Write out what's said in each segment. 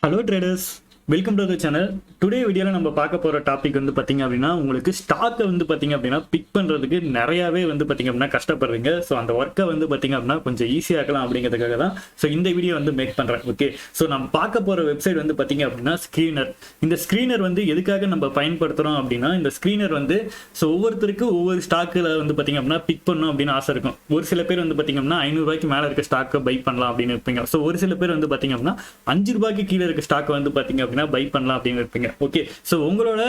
Hello traders, welcome to the channel. Today video நம்ம பார்க்க போற டாபிக் வந்து பாத்தீங்க அப்படினா உங்களுக்கு ஸ்டாக் வந்து பாத்தீங்க அப்படினா பிக் பண்றதுக்கு நிறையவே வந்து பாத்தீங்க அப்படினா கஷ்டப்படுறீங்க. சோ அந்த வர்க்க வந்து பாத்தீங்க அப்படினா கொஞ்சம் ஈஸியா ஆக்கலாம் அப்படிங்கிறதுக்காக தான் சோ இந்த வீடியோ வந்து மேக் பண்றேன். ஓகே, சோ நம்ம பார்க்க போற வெப்சைட் வந்து பாத்தீங்க அப்படினா ஸ்கிரீனர். இந்த ஸ்கிரீனர் வந்து எதுக்காக நம்ம பயன்படுத்துறோம் அப்படினா இந்த ஸ்கிரீனர் வந்து சோ ஒவ்வொருத்தருக்கு ஒவ்வொரு ஸ்டாக்ல வந்து பாத்தீங்க அப்படினா பிக் பண்ணனும் அப்படினு ஆசை இருக்கும். ஒரு சில பேர் வந்து பாத்தீங்க அப்படினா 500 ரூபாய்க்கு மேல இருக்க ஸ்டாக்க பை பண்ணலாம் அப்படினு இருப்பீங்க. சோ ஒரு சில பேர் வந்து பாத்தீங்க அப்படினா 5 ரூபாய்க்கு கீழ இருக்க ஸ்டாக்க வந்து பாத்தீங்க அப்படினா பை பண்ணலாம் அப்படினு இருப்பீங்க. ஓகே, சோ உங்களோட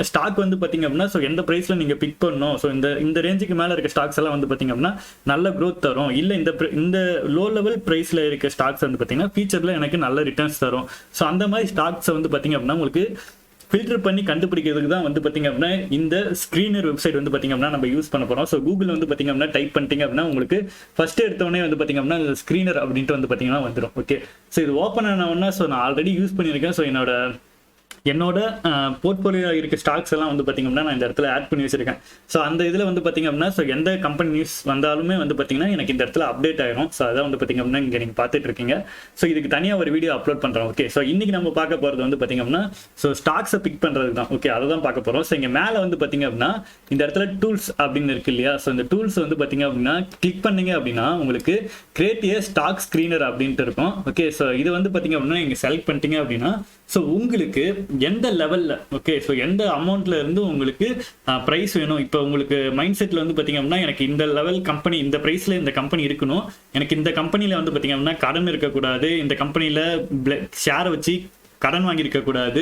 ஸ்டாக் வந்து பாத்தீங்க அப்படினா சோ எந்த பிரைஸ்ல நீங்க பிக் பண்ணனும், சோ இந்த ரேஞ்சுக்கு மேல இருக்க ஸ்டாக்ஸ் எல்லாம் வந்து பாத்தீங்க அப்படினா நல்ல growth தரும், இல்ல இந்த லோ லெவல் பிரைஸ்ல இருக்க ஸ்டாக்ஸ் வந்து பாத்தீங்கன்னா ஃபியூச்சர்ல எனக்கு நல்ல ரிட்டர்ன்ஸ் தரும். சோ அந்த மாதிரி ஸ்டாக்ஸ் வந்து பாத்தீங்க அப்படினா உங்களுக்கு ஃபில்டர் பண்ணி கண்டுபிடிக்கிறதுக்கு தான் வந்து பாத்தீங்க அப்படினா இந்த ஸ்கிரீனர் வெப்சைட் வந்து பாத்தீங்க அப்படினா நம்ம யூஸ் பண்ண போறோம். சோ கூகுள் வந்து பாத்தீங்க அப்படினா டைப் பண்ணிட்டீங்க அப்படினா உங்களுக்கு ஃபர்ஸ்ட் எடுத்தவனே வந்து பாத்தீங்க அப்படினா ஸ்கிரீனர் அப்படின்ட்டு வந்து பாத்தீங்கன்னா வந்துடும். ஓகே, சோ இது ஓபன் ஆன உடனே சோ நான் ஆல்ரெடி யூஸ் பண்ணியிருக்கேன். சோ என்னோட போர்ட்ஃபோலியோ இருக்க ஸ்டாக்ஸ் எல்லாம் வந்து பாத்தீங்க அப்படினா நான் இந்த இடத்துல ஆட் பண்ணி வச்சிருக்கேன். சோ அந்த இதுல வந்து பாத்தீங்க அப்படினா சோ எந்த கம்பெனி நியூஸ் வந்தாலுமே வந்து பாத்தீங்கன்னா எனக்கு இந்த இடத்துல அப்டேட் ஆயிடும். சோ அதான் வந்து பாத்தீங்க அப்படினா இங்க நீங்க பாத்துட்டு இருக்கீங்க. சோ இதுக்கு தனியா ஒரு வீடியோ அப்லோட் பண்றோம். ஓகே, சோ இன்னைக்கு நம்ம பார்க்க போறது வந்து பாத்தீங்க அப்படினா சோ ஸ்டாக்ஸை பிக் பண்றது தான். ஓகே, அதை தான் பார்க்க போறோம். சோ இங்க மேல வந்து பாத்தீங்க அப்படினா இந்த இடத்துல டூல்ஸ் அப்படின்னு இருக்கு இல்லையா, சோ இந்த டூல்ஸ் வந்து பாத்தீங்க அப்படினா கிளிக் பண்ணீங்க அப்படினா உங்களுக்கு கிரியேட் ஏ ஸ்டாக் ஸ்கிரீனர் அப்படின்ட்டு இருக்கும். ஓகே, சோ இது வந்து பாத்தீங்க அப்படினா நீங்க செலக்ட் பண்ணிட்டீங்க அப்படினா சோ உங்களுக்கு எந்த லெவல்ல, ஓகே, சோ எந்த அமௌண்ட்ல இருந்து உங்களுக்கு பிரைஸ் வேணும். இப்போ உங்களுக்கு மைண்ட் செட்ல வந்து பாத்தீங்க அப்படினா எனக்கு இந்த லெவல் கம்பெனி, இந்த பிரைஸ்ல இந்த கம்பெனி இருக்கணும், எனக்கு இந்த கம்பெனில வந்து பாத்தீங்க அப்படினா கடன் இருக்கக்கூடாது, இந்த கம்பெனில ஷேர் வச்சு கடன் வாங்கியிருக்க கூடாது,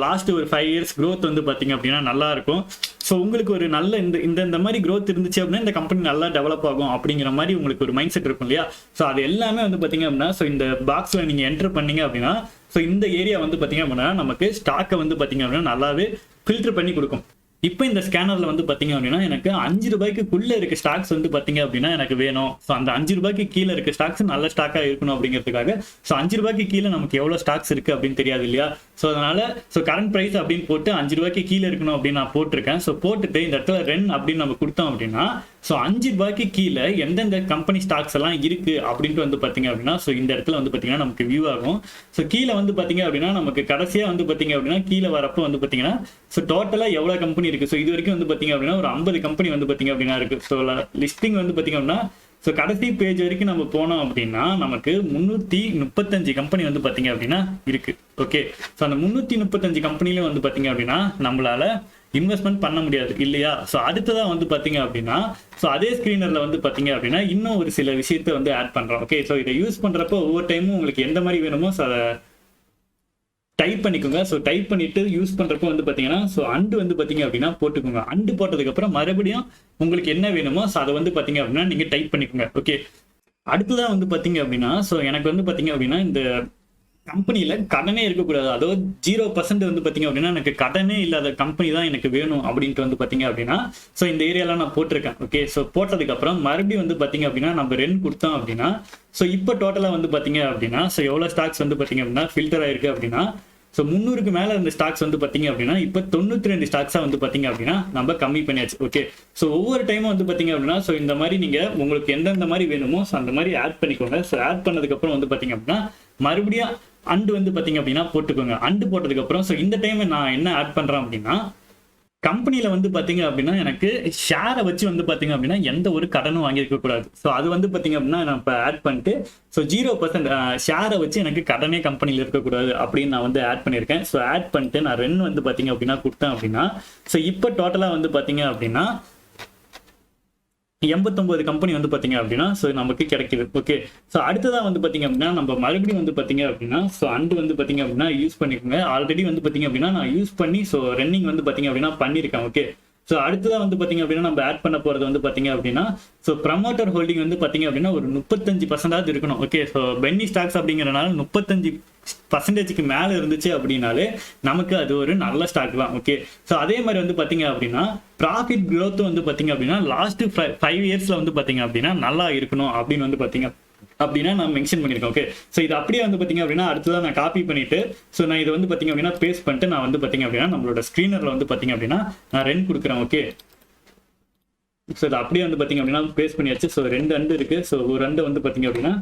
லாஸ்ட் ஒரு 5 இயர்ஸ் growth வந்து பாத்தீங்க அப்படின்னா நல்லா இருக்கும். ஸோ உங்களுக்கு ஒரு நல்ல இந்த மாதிரி growth இருந்துச்சு அப்படின்னா இந்த கம்பெனி நல்லா டெவலப் ஆகும் அப்படிங்கிற மாதிரி உங்களுக்கு ஒரு மைண்ட் செட் இருக்கும் இல்லையா. ஸோ அது எல்லாமே வந்து பாத்தீங்க அப்படின்னா ஸோ இந்த பாக்ஸ்ல நீங்க என்டர் பண்ணீங்க அப்படின்னா ஸோ இந்த ஏரியா வந்து பாத்தீங்க அப்படின்னா நமக்கு ஸ்டாக்கை வந்து பாத்தீங்க அப்படின்னா நல்லாவே ஃபில்டர் பண்ணி கொடுக்கும். இப்போ இந்த ஸ்கேனர்ல வந்து பாத்தீங்க அப்படின்னா எனக்கு 5 ரூபாய்க்குள்ள இருக்க ஸ்டாக்ஸ் வந்து பாத்தீங்க அப்படின்னா எனக்கு வேணும். ஸோ அந்த 5 ரூபாய்க்கு கீழே இருக்க ஸ்டாக்ஸ் நல்ல ஸ்டாக்கா இருக்கணும் அப்படிங்கிறதுக்காக ஸோ 5 ரூபாய்க்கு கீழே நமக்கு எவ்வளவு ஸ்டாக்ஸ் இருக்கு அப்படின்னு தெரியாது இல்லையா. ஸோ அதனால ஸோ கரண்ட் பிரைஸ் அப்படின்னு போட்டு 5 ரூபாய்க்கு கீழே இருக்கணும் அப்படின்னு நான் போட்டிருக்கேன். ஸோ போட்டுட்டு இந்த இடத்துல ரென் அப்படின்னு நம்ம கொடுத்தோம் அப்படின்னா ஸோ 5 ரூபாய்க்கு கீழே எந்தெந்த கம்பெனி ஸ்டாக்ஸ் எல்லாம் இருக்கு அப்படின்ட்டு வந்து பாத்தீங்க அப்படின்னா ஸோ இந்த இடத்துல வந்து பாத்தீங்கன்னா நமக்கு வியூ ஆகும். ஸோ கீழே வந்து பாத்தீங்க அப்படின்னா நமக்கு கடைசியா வந்து பாத்தீங்க அப்படின்னா கீழே வரப்போ வந்து பாத்தீங்கன்னா ஸோ டோட்டலா எவ்வளவு கம்பெனி இருக்கு. ஸோ இது வரைக்கும் வந்து பாத்தீங்க அப்படின்னா ஒரு 50 கம்பெனி வந்து பாத்தீங்க அப்படின்னா இருக்கு. ஸோ லிஸ்டிங் வந்து பாத்தீங்க அப்படின்னா ஸோ கடைசி பேஜ் வரைக்கும் நம்ம போனோம் அப்படின்னா நமக்கு 335 கம்பெனி வந்து பாத்தீங்க அப்படின்னா இருக்கு. ஓகே, ஸோ அந்த 335 கம்பெனிலும் வந்து பாத்தீங்க அப்படின்னா நம்மளால இன்வெஸ்ட்மெண்ட் பண்ண முடியாது இல்லையா. ஸோ அடுத்ததான் வந்து பாத்தீங்க அப்படின்னா ஸோ அதே ஸ்கிரீனர்ல வந்து பாத்தீங்க அப்படின்னா இன்னும் ஒரு சில விஷயத்த வந்து ஆட் பண்றோம். ஓகே, ஸோ இதை யூஸ் பண்றப்போ ஒவ்வொரு டைமும் உங்களுக்கு எந்த மாதிரி வேணுமோ ஸோ அதை டைப் பண்ணிக்கோங்க. ஸோ டைப் பண்ணிட்டு யூஸ் பண்றப்போ வந்து பாத்தீங்கன்னா ஸோ அண்டு வந்து பாத்தீங்க அப்படின்னா போட்டுக்கோங்க. அண்டு போட்டதுக்கு அப்புறம் மறுபடியும் உங்களுக்கு என்ன வேணுமோ ஸோ அதை வந்து பாத்தீங்க அப்படின்னா நீங்க டைப் பண்ணிக்கோங்க. ஓகே, அடுத்ததான் வந்து பாத்தீங்க அப்படின்னா ஸோ எனக்கு வந்து பாத்தீங்க அப்படின்னா இந்த கம்பெனில கடனே இருக்கக்கூடாது, அதாவது 0% வந்து பாத்தீங்க அப்படின்னா எனக்கு கடனே இல்லாத கம்பெனி தான் எனக்கு வேணும் அப்படின்ட்டு வந்து பாத்தீங்க அப்படின்னா ஸோ இந்த ஏரியாலாம் நான் போட்டிருக்கேன். ஓகே, ஸோ போட்டதுக்கு அப்புறம் மறுபடியும் வந்து பாத்தீங்க அப்படின்னா நம்ம ரென் கொடுத்தோம் அப்படின்னா ஸோ இப்போ டோட்டலா வந்து பாத்தீங்க அப்படின்னா ஸோ எவ்வளவு ஸ்டாக்ஸ் வந்து பாத்தீங்க அப்படின்னா ஃபில்டர் ஆயிருக்கு அப்படின்னா ஸோ 300க்கு மேல இருந்த ஸ்டாக்ஸ் வந்து பாத்தீங்க அப்படின்னா இப்போ 92 ஸ்டாக்ஸா வந்து பாத்தீங்க அப்படின்னா நம்ம கம்மி பண்ணியாச்சு. ஓகே, ஸோ ஒவ்வொரு டைமும் வந்து பாத்தீங்க அப்படின்னா ஸோ இந்த மாதிரி நீங்க உங்களுக்கு எந்தெந்த மாதிரி வேணுமோ ஸோ அந்த மாதிரி ஆட் பண்ணிக்கோங்க. ஸோ ஆட் பண்ணதுக்கு அப்புறம் வந்து பாத்தீங்க அப்படின்னா மறுபடியும் அண்டு வந்து பாத்தீங்க அப்படின்னா போட்டுக்கோங்க. அண்டு போட்டதுக்கு அப்புறம் ஸோ இந்த டைம் நான் என்ன ஆட் பண்றேன் அப்படின்னா கம்பெனில வந்து பாத்தீங்க அப்படின்னா எனக்கு ஷேரை வச்சு வந்து பாத்தீங்க அப்படின்னா எந்த ஒரு கடனும் வாங்கியிருக்க கூடாது. ஸோ அது வந்து பாத்தீங்க அப்படின்னா நான் இப்போ ஆட் பண்ணிட்டு ஸோ 0% ஷேரை வச்சு எனக்கு கடனே கம்பெனில இருக்கக்கூடாது அப்படின்னு நான் வந்து ஆட் பண்ணியிருக்கேன். ஸோ ஆட் பண்ணிட்டு நான் ரென் வந்து பாத்தீங்க அப்படின்னா கொடுத்தேன் அப்படின்னா ஸோ இப்போ டோட்டலா வந்து பாத்தீங்க அப்படின்னா 89 கம்பெனி வந்து பாத்தீங்க அப்படின்னா ஸோ நமக்கு கிடைக்குது. ஓகே, ஸோ அடுத்ததான் வந்து பாத்தீங்க அப்படின்னா நம்ம மறுபடியும் வந்து பாத்தீங்க அப்படின்னா ஸோ அண்டு வந்து பாத்தீங்க அப்படின்னா யூஸ் பண்ணிக்கோங்க. ஆல்ரெடி வந்து பாத்தீங்க அப்படின்னா நான் யூஸ் பண்ணி ஸோ ரன்னிங் வந்து பாத்தீங்க அப்படின்னா பண்ணியிருக்கேன். ஓகே, ஸோ அடுத்ததான் வந்து பாத்தீங்க அப்படின்னா நம்ம ஆட் பண்ண போறது வந்து பாத்தீங்க அப்படின்னா ஸோ ப்ரமோட்டர் ஹோல்டிங் வந்து பாத்தீங்க அப்படின்னா ஒரு 35% இருக்கணும். ஓகே, ஸோ பென்னி ஸ்டாக்ஸ் அப்படிங்கிறனால 35% மேல இருந்துச்சு அப்படின்னாலே நமக்கு அது ஒரு நல்ல ஸ்டாக் தான். ஓகே, ஸோ அதே மாதிரி வந்து பாத்தீங்க அப்படின்னா ப்ராஃபிட் growth வந்து பாத்தீங்க அப்படின்னா லாஸ்ட் 5 இயர்ஸ்ல வந்து பாத்தீங்க அப்படின்னா நல்லா இருக்கணும் அப்படின்னு வந்து பாத்தீங்க அப்படின்னா நான் மென்ஷன் பண்ணிருக்கேன். ஓகே, ஸோ இது அப்படியே வந்து பாத்தீங்க அப்படின்னா அடுத்ததான் நான் காப்பி பண்ணிட்டு ஸோ நான் இதை வந்து பாத்தீங்க அப்படின்னா பேஸ்ட் பண்ணிட்டு நான் வந்து பாத்தீங்க அப்படின்னா நம்மளோட ஸ்கிரீனர்ல வந்து பாத்தீங்க அப்படின்னா நான் ரென் கொடுக்குறேன். ஓகே, ஸோ இது அப்படியே வந்து பாத்தீங்க அப்படின்னா பேஸ்ட் பண்ணியாச்சு. ஸோ 2 அண்டு இருக்கு. ஸோ ஒரு அண்டு வந்து பாத்தீங்க அப்படின்னா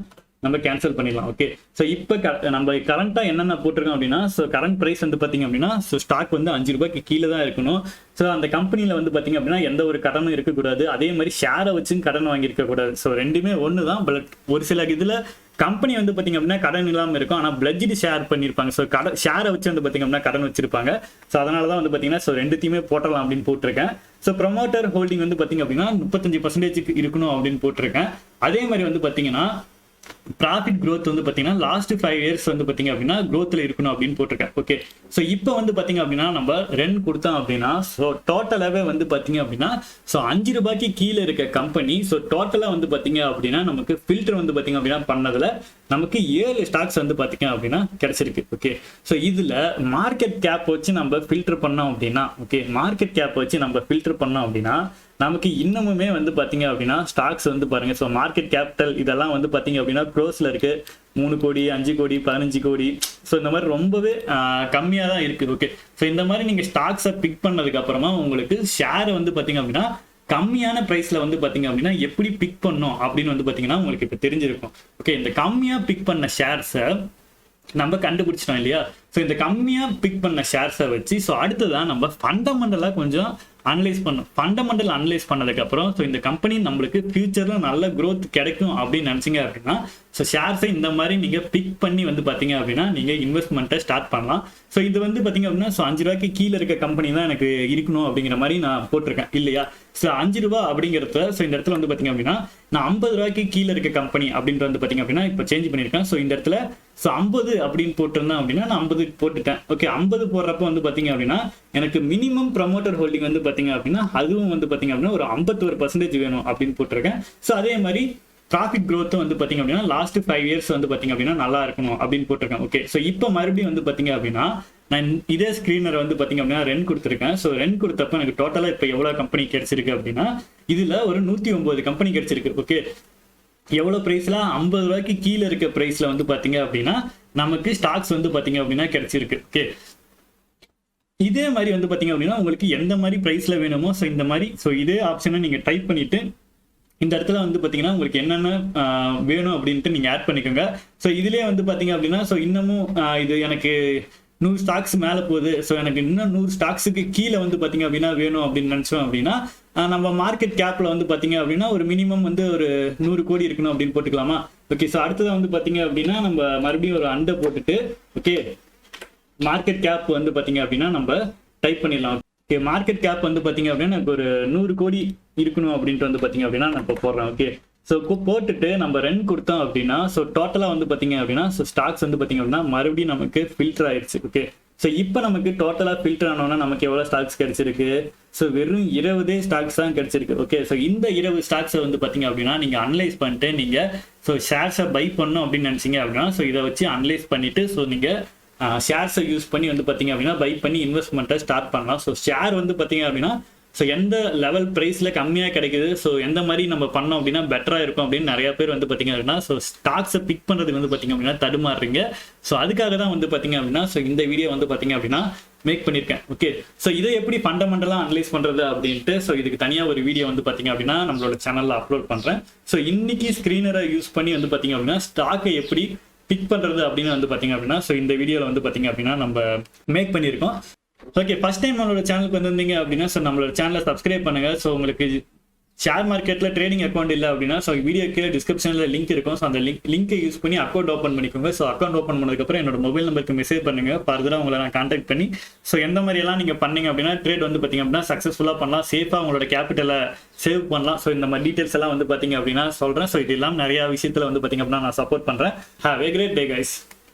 நம்ம கேன்சல் பண்ணிடலாம். ஓகே, ஸோ இப்போ நம்ம கரண்ட்டாக என்னென்ன போட்டிருக்கோம் அப்படின்னா, ஸோ கரண்ட் ப்ரைஸ் வந்து பார்த்தீங்க அப்படின்னா, ஸோ ஸ்டாக் வந்து 5 ரூபாய்க்கு கீழே தான் இருக்கணும். ஸோ அந்த கம்பெனியில் வந்து பார்த்தீங்க அப்படின்னா எந்த ஒரு கடனும் இருக்கக்கூடாது, அதே மாதிரி ஷேரை வச்சும் கடன் வாங்கியிருக்கக்கூடாது. ஸோ ரெண்டுமே ஒன்று தான். பட் ஒரு சில இதில் கம்பெனி வந்து பார்த்தீங்க அப்படின்னா கடன் இல்லாமல் இருக்கும், ஆனால் பிளட்ஜிட் ஷேர் பண்ணியிருப்பாங்க. ஸோ ஷேரை வச்சு வந்து பார்த்தீங்க அப்படின்னா கடன் வச்சிருப்பாங்க. ஸோ அதனால தான் வந்து பார்த்தீங்கன்னா ஸோ ரெண்டுத்தையுமே போட்டலாம் அப்படின்னு போட்டிருக்கேன். ஸோ ப்ரொமோட்டர் ஹோல்டிங் வந்து பார்த்தீங்க அப்படின்னா 35% இருக்கணும் அப்படின்னு போட்டிருக்கேன். அதே மாதிரி வந்து பார்த்தீங்கன்னா ப்ராஃபிட் க்ரோத் வந்து பார்த்தீங்கன்னா லாஸ்ட் 5 இயர்ஸ் வந்து பார்த்தீங்க அப்படின்னா க்ரோத்தில் இருக்கணும் அப்படின்னு போட்டிருக்கேன். ஓகே, ஸோ இப்போ வந்து பார்த்தீங்க அப்படின்னா நம்ம ரெண்ட் கொடுத்தோம் அப்படின்னா ஸோ டோட்டலாகவே வந்து பார்த்தீங்க அப்படின்னா ஸோ 5 ரூபாய்க்கு கீழே இருக்க கம்பெனி ஸோ டோட்டலாக வந்து பார்த்தீங்க அப்படின்னா நமக்கு ஃபில்டர் வந்து பார்த்தீங்க அப்படின்னா பண்ணதில் நமக்கு 7 ஸ்டாக்ஸ் வந்து பார்த்தீங்க அப்படின்னா கிடைச்சிருக்கு. ஓகே, ஸோ இதில் மார்க்கெட் கேப் வச்சு நம்ம ஃபில்டர் பண்ணோம் அப்படின்னா, ஓகே மார்க்கெட் கேப் வச்சு நம்ம ஃபில்டர் பண்ணோம் அப்படின்னா நமக்கு இன்னமுமே வந்து பார்த்தீங்க அப்படின்னா ஸ்டாக்ஸ் வந்து பாருங்க. ஸோ மார்க்கெட் கேபிட்டல் இதெல்லாம் வந்து பார்த்தீங்க அப்படின்னா க்ரோஸில் இருக்கு 3 கோடி 5 கோடி 15 கோடி. ஸோ இந்த மாதிரி ரொம்பவே கம்மியாக தான் இருக்குது. ஓகே, ஸோ இந்த மாதிரி நீங்கள் ஸ்டாக்ஸை பிக் பண்ணதுக்கு அப்புறமா உங்களுக்கு ஷேர் வந்து பார்த்தீங்க அப்படின்னா கம்மியான ப்ரைஸில் வந்து பார்த்தீங்க அப்படின்னா எப்படி பிக் பண்ணோம் அப்படின்னு வந்து பார்த்தீங்கன்னா உங்களுக்கு இப்போ தெரிஞ்சிருக்கும். ஓகே, இந்த கம்மியாக பிக் பண்ண ஷேர்ஸை நம்ம கண்டுபிடிச்சிட்டோம் இல்லையா? ஸோ இந்த கம்மியாக பிக் பண்ண ஷேர்ஸை வச்சு ஸோ அடுத்ததான் நம்ம ஃபண்டமெண்டலாக கொஞ்சம் அனலைஸ் பண்ணணும். ஃபண்டமெண்டல் அனலைஸ் பண்ணதுக்கப்புறம் ஸோ இந்த கம்பெனி நம்மளுக்கு ஃபியூச்சரில் நல்ல க்ரோத் கிடைக்கும் அப்படின்னு நினச்சிங்க அப்படின்னா ஸோ ஷேர்ஸை இந்த மாதிரி நீங்கள் பிக் பண்ணி வந்து பார்த்தீங்க அப்படின்னா நீங்கள் இன்வெஸ்ட்மெண்ட்டை ஸ்டார்ட் பண்ணலாம். ஸோ இது வந்து பார்த்தீங்க அப்படின்னா ஸோ 5 ரூபாய்க்கு கீழே இருக்க கம்பெனி தான் எனக்கு இருக்கணும் அப்படிங்கிற மாதிரி நான் போட்டிருக்கேன் இல்லையா? ஸோ 5 ரூபா அப்படிங்கிறத ஸோ இந்த இடத்துல வந்து பார்த்தீங்க அப்படின்னா நான் 50 ரூபாய்க்கு கீழே இருக்க கம்பெனி அப்படின்ற வந்து பார்த்தீங்க அப்படின்னா இப்போ சேஞ்ச் பண்ணியிருக்கேன். ஸோ இந்த இடத்துல ஸோ 50 அப்படின்னு போட்டிருந்தேன் அப்படின்னா நான் 50 போட்டுட்டேன். ஓகே, 50 போடுறப்ப வந்து பார்த்தீங்க அப்படின்னா எனக்கு மினிமம் ப்ரமோட்டர் ஹோல்டிங் வந்து பார்த்தீங்க அப்படின்னா அதுவும் வந்து பார்த்தீங்க அப்படின்னா ஒரு 51% வேணும் அப்படின்னு போட்டிருக்கேன். ஸோ அதே மாதிரி ப்ராஃபிட் க்ரோத்தும் வந்து பார்த்தீங்க அப்படின்னா லாஸ்ட் 5 இயர்ஸ் வந்து பார்த்தீங்க அப்படின்னா நல்லா இருக்கணும் அப்படின்னு போட்டிருக்கேன். ஓகே, ஸோ இப்போ மறுபடியும் வந்து பார்த்தீங்க அப்படின்னா நான் இதே ஸ்க்ரீனர் வந்து பார்த்தீங்க அப்படின்னா ரெண்ட் கொடுத்துருக்கேன். ஸோ ரெண்ட் கொடுத்தப்ப எனக்கு டோட்டலாக இப்போ எவ்வளோ கம்பெனி கிடைச்சிருக்கு அப்படின்னா இதில் ஒரு 109 கம்பெனி கிடைச்சிருக்கு. ஓகே, எவ்வளோ ப்ரைஸில் 50 ரூபாய்க்கு கீழே இருக்க ப்ரைஸில் வந்து பார்த்தீங்க அப்படின்னா நமக்கு ஸ்டாக்ஸ் வந்து பார்த்தீங்க அப்படின்னா கிடைச்சிருக்கு. ஓகே, இதே மாதிரி வந்து பார்த்தீங்க அப்படின்னா உங்களுக்கு எந்த மாதிரி ப்ரைஸில் வேணுமோ ஸோ இந்த மாதிரி ஸோ இதே ஆப்ஷனை நீங்கள் டைப் பண்ணிவிட்டு இந்த இடத்துல வந்து பார்த்தீங்கன்னா உங்களுக்கு என்னென்ன வேணும் அப்படின்ட்டு நீங்கள் ஆட் பண்ணிக்கோங்க. ஸோ இதிலே வந்து பார்த்தீங்க அப்படின்னா ஸோ இன்னமும் இது எனக்கு 100 ஸ்டாக்ஸ் மேலே போகுது, ஸோ எனக்கு இன்னும் 100 ஸ்டாக்ஸுக்கு கீழே வந்து பார்த்தீங்க அப்படின்னா வேணும் அப்படின்னு நினச்சோம் அப்படின்னா நம்ம மார்க்கெட் கேப்பில் வந்து பார்த்தீங்க அப்படின்னா ஒரு மினிமம் வந்து ஒரு 100 கோடி இருக்கணும் அப்படின்னு போட்டுக்கலாமா? ஓகே, ஸோ அடுத்ததான் வந்து பார்த்தீங்க அப்படின்னா நம்ம மறுபடியும் ஒரு அண்டை போட்டுட்டு ஓகே மார்க்கெட் கேப் வந்து பார்த்தீங்க அப்படின்னா நம்ம டைப் பண்ணிடலாம். ஓகே, மார்க்கெட் கேப் வந்து பார்த்தீங்க அப்படின்னா எனக்கு ஒரு 100 கோடி இருக்கணும் அப்படின்ட்டு வந்து பார்த்தீங்க அப்படின்னா நான் இப்போ போடுறேன். ஓகே, ஸோ போட்டுட்டு நம்ம ரெண்ட் கொடுத்தோம் அப்படின்னா ஸோ டோட்டலாக வந்து பார்த்தீங்க அப்படின்னா ஸோ ஸ்டாக்ஸ் வந்து பார்த்தீங்க அப்படின்னா மறுபடியும் நமக்கு ஃபில்டர் ஆயிடுச்சு. ஓகே, ஸோ இப்போ நமக்கு டோட்டலாக ஃபில்டர் ஆனோன்னா நமக்கு எவ்வளோ ஸ்டாக்ஸ் கிடைச்சிருக்கு? ஸோ வெறும் 20 ஸ்டாக்ஸ் தான் கிடைச்சிருக்கு. ஓகே, ஸோ இந்த 20 ஸ்டாக்ஸை வந்து பார்த்தீங்க அப்படின்னா நீங்கள் அனலைஸ் பண்ணிட்டு நீங்கள் ஸோ ஷேர்ஸை பை பண்ணணும் அப்படின்னு நினச்சிங்க அப்படின்னா ஸோ இதை வச்சு அனலைஸ் பண்ணிவிட்டு ஸோ நீங்கள் ஷேர்ஸை யூஸ் பண்ணி வந்து பார்த்தீங்க அப்படின்னா பை பண்ணி இன்வெஸ்ட்மெண்ட்டை ஸ்டார்ட் பண்ணலாம். ஸோ ஷேர் வந்து பார்த்தீங்க அப்படின்னா ஸோ எந்த லெவல் ப்ரைஸில் கம்மியாக கிடைக்குது ஸோ எந்த மாதிரி நம்ம பண்ணோம் அப்படின்னா பெட்டராக இருக்கும் அப்படின்னு நிறைய பேர் வந்து பார்த்தீங்க அப்படின்னா ஸோ ஸ்டாக்ஸை பிக் பண்ணுறதுக்கு வந்து பார்த்தீங்க அப்படின்னா தடுமாறுறீங்க. ஸோ அதுக்காக தான் வந்து பார்த்தீங்க அப்படின்னா ஸோ இந்த வீடியோ வந்து பார்த்தீங்க அப்படின்னா மேக் பண்ணியிருக்கேன். ஓகே, ஸோ இதை எப்படி ஃபண்டமெண்டலாக அனலைஸ் பண்ணுறது அப்படின்ட்டு ஸோ இதுக்கு தனியாக ஒரு வீடியோ வந்து பார்த்தீங்க அப்படின்னா நம்மளோட சேனலில் அப்லோட் பண்ணுறேன். ஸோ இன்னைக்கு ஸ்க்ரீனரை யூஸ் பண்ணி வந்து பார்த்தீங்க அப்படின்னா ஸ்டாக்கை எப்படி பிக் பண்ணுறது அப்படின்னு வந்து பார்த்தீங்க அப்படின்னா ஸோ இந்த வீடியோவில் வந்து பார்த்தீங்க அப்படின்னா நம்ம மேக் பண்ணியிருக்கோம். ஓகே, ஃபர்ஸ்ட் டைம் நம்மளோட சேனலுக்கு வந்திருந்தீங்க அப்படின்னா ஸோ நம்மளோட சேனலை சப்ஸ்கிரைப் பண்ணுங்க. ஸோ உங்களுக்கு ஷேர் மார்க்கெட்டில் ட்ரேடிங் அக்கௌண்ட் இல்லை அப்படின்னா ஸோ வீடியோ கீழே டிஸ்கிரிப்ஷனில் லிங்க் இருக்கும். ஸோ அந்த லிங்கை யூஸ் பண்ணி அக்கௌண்ட் ஓப்பன் பண்ணிக்கோங்க. ஸோ அக்கௌண்ட் ஓப்பன் பண்ணதுக்கப்புறம் என்னோட மொபைல் நம்பருக்கு மெசேஜ் பண்ணுங்க. ஃபர்தராக உங்களை நான் கான்டாக்ட் பண்ணி ஸோ எந்த மாதிரியெல்லாம் நீங்கள் பண்ணீங்க அப்படின்னா ட்ரேட் வந்து பார்த்தீங்க அப்படின்னா சக்ஸஸ்ஃபுல்லாக பண்ணலாம், சேஃபாக உங்களோட கேபிட்டலை சேவ் பண்ணலாம். ஸோ இந்த மாதிரி டீட்டெயில்ஸ் எல்லாம் வந்து பார்த்தீங்க அப்படின்னா சொல்கிறேன். ஸோ இது எல்லாம் நிறையா விஷயத்தில் வந்து பார்த்தீங்க அப்படின்னா நான் சப்போர்ட் பண்ணுறேன். Have a great day guys.